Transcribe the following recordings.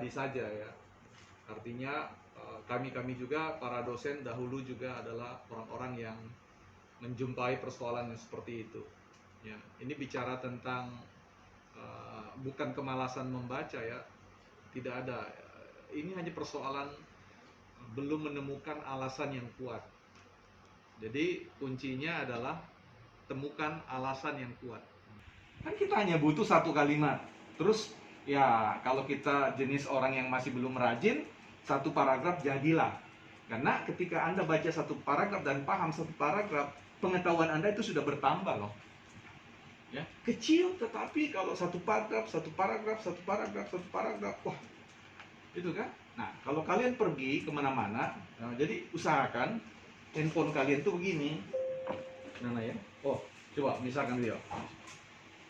pribadi saja ya. Artinya kami juga para dosen dahulu juga adalah orang-orang yang menjumpai persoalan yang seperti itu. Ya, ini bicara tentang bukan kemalasan membaca ya, tidak ada. Ini hanya persoalan belum menemukan alasan yang kuat. Jadi kuncinya adalah temukan alasan yang kuat. Kan kita hanya butuh satu kalimat. Terus ya kalau kita jenis orang yang masih belum rajin, satu paragraf jadilah. Karena ketika Anda baca satu paragraf dan paham satu paragraf, pengetahuan Anda itu sudah bertambah loh. Ya, kecil tetapi kalau satu paragraf, wah, itu kan. Nah, kalau kalian pergi kemana-mana, nah, jadi usahakan handphone kalian tuh begini. Mana ya? Oh, coba misalkan dia.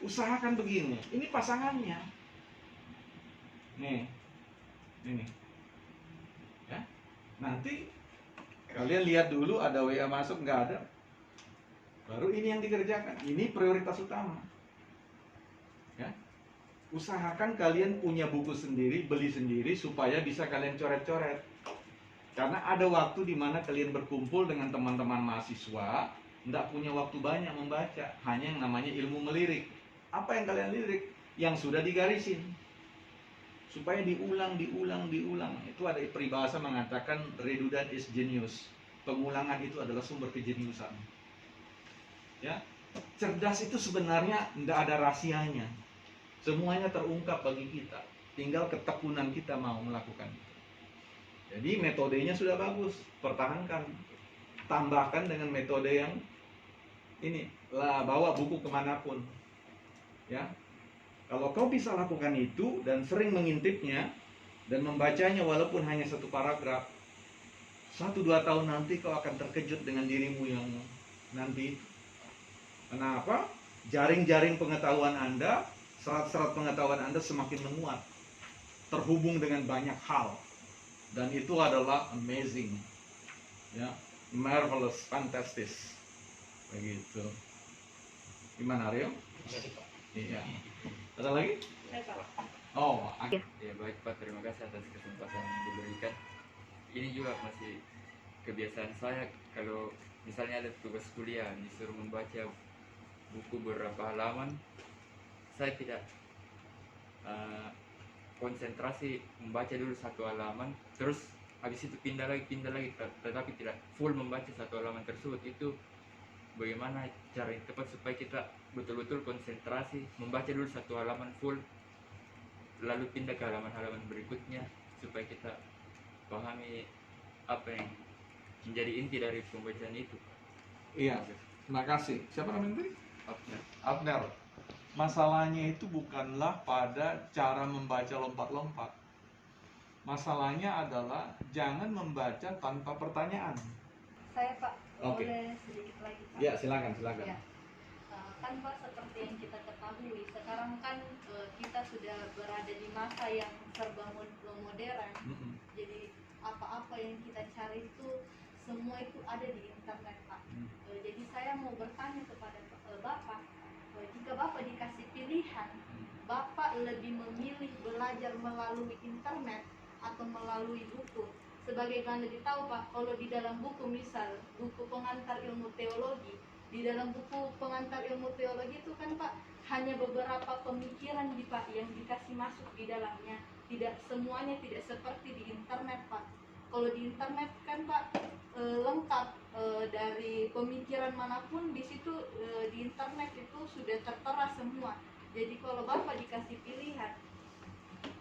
Usahakan begini. Ini pasangannya. Nih, ini. Ya, nanti kalian lihat dulu ada WA masuk nggak ada. Baru ini yang dikerjakan. Ini prioritas utama. Ya. Usahakan kalian punya buku sendiri, beli sendiri supaya bisa kalian coret-coret. Karena ada waktu di mana kalian berkumpul dengan teman-teman mahasiswa, tidak punya waktu banyak membaca, hanya yang namanya ilmu melirik. Apa yang kalian lirik? Yang sudah digarisin. Supaya diulang. Itu ada peribahasa mengatakan redundant is genius. Pengulangan itu adalah sumber kejeniusan. Ya, cerdas itu sebenarnya tidak ada rahasianya. Semuanya terungkap bagi kita. Tinggal ketekunan kita mau melakukan itu. Jadi metodenya sudah bagus, pertahankan. Tambahkan dengan metode yang ini, lah bawa buku kemanapun. Ya, kalau kau bisa lakukan itu dan sering mengintipnya dan membacanya walaupun hanya satu paragraf, 1-2 tahun nanti kau akan terkejut dengan dirimu yang nanti. Kenapa? Jaring-jaring pengetahuan Anda, serat-serat pengetahuan Anda semakin menguat, terhubung dengan banyak hal, dan itu adalah amazing, ya, marvelous, fantastic, begitu. Gimana Rio? Iya. Ada lagi? Oh, ya baik Pak, terima kasih atas kesempatan yang diberikan. Ini juga masih kebiasaan saya kalau misalnya ada tugas kuliah disuruh membaca buku beberapa halaman, saya tidak konsentrasi membaca dulu satu halaman, terus habis itu pindah lagi, tetapi tidak full membaca satu halaman tersebut. Itu bagaimana cara yang tepat supaya kita betul-betul konsentrasi membaca dulu satu halaman full, lalu pindah ke halaman-halaman berikutnya supaya kita pahami apa yang menjadi inti dari pembacaan itu. Iya, terima kasih. Siapa namanya tadi? Abner. Abner. Masalahnya itu bukanlah pada cara membaca lompat-lompat. Masalahnya adalah jangan membaca tanpa pertanyaan. Saya Pak, Oke. boleh sedikit lagi Pak? Ya, silakan. Ya. Kan Pak, seperti yang kita ketahui, sekarang kan kita sudah berada di masa yang serba modern. Jadi apa-apa yang kita cari itu semua itu ada di internet Pak. Jadi saya mau bertanya kepada Bapak, jika Bapak dikasih pilihan, Bapak lebih memilih belajar melalui internet atau melalui buku? Sebagaimana ditahu Pak, kalau di dalam buku, misal buku pengantar ilmu teologi, di dalam buku pengantar ilmu teologi itu kan Pak, hanya beberapa pemikiran Pak yang dikasih masuk di dalamnya. Tidak semuanya, tidak seperti di internet Pak. Kalau di internet kan Pak lengkap, dari pemikiran manapun di situ, di internet itu sudah tertera semua. Jadi kalau Bapak dikasih pilihan,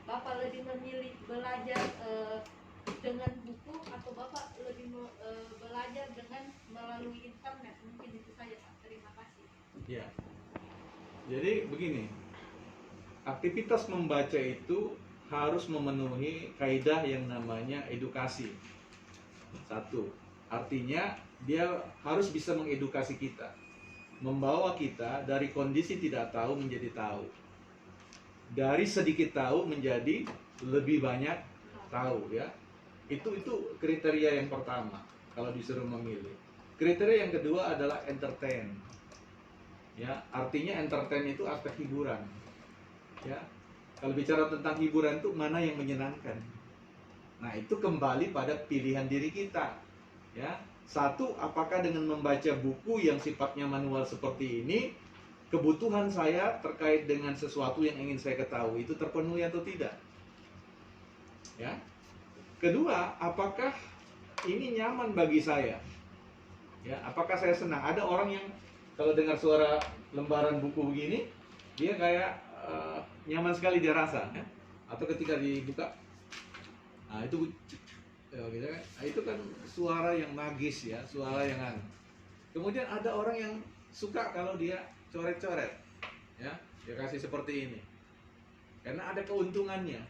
Bapak lebih memilih belajar dengan buku atau Bapak lebih belajar dengan melalui internet? Mungkin itu saja Pak. Terima kasih. Ya. Jadi begini, aktivitas membaca itu harus memenuhi kaidah yang namanya edukasi. Satu, artinya dia harus bisa mengedukasi kita, membawa kita dari kondisi tidak tahu menjadi tahu, dari sedikit tahu menjadi lebih banyak tahu, ya. Itu kriteria yang pertama kalau disuruh memilih. Kriteria yang kedua adalah entertain. Ya, artinya entertain itu aspek hiburan. Ya. Kalau bicara tentang hiburan tuh mana yang menyenangkan? Nah, itu kembali pada pilihan diri kita. Ya, satu, apakah dengan membaca buku yang sifatnya manual seperti ini, kebutuhan saya terkait dengan sesuatu yang ingin saya ketahui itu terpenuhi atau tidak? Ya. Kedua, apakah ini nyaman bagi saya? Ya, apakah saya senang? Ada orang yang kalau dengar suara lembaran buku begini, dia kayak nyaman sekali dia rasa, ya? Atau ketika dibuka, nah itu ya, gitu kan? Nah, itu kan suara yang magis ya, suara yang anu. Kemudian ada orang yang suka kalau dia coret-coret, ya, dia kasih seperti ini, karena ada keuntungannya.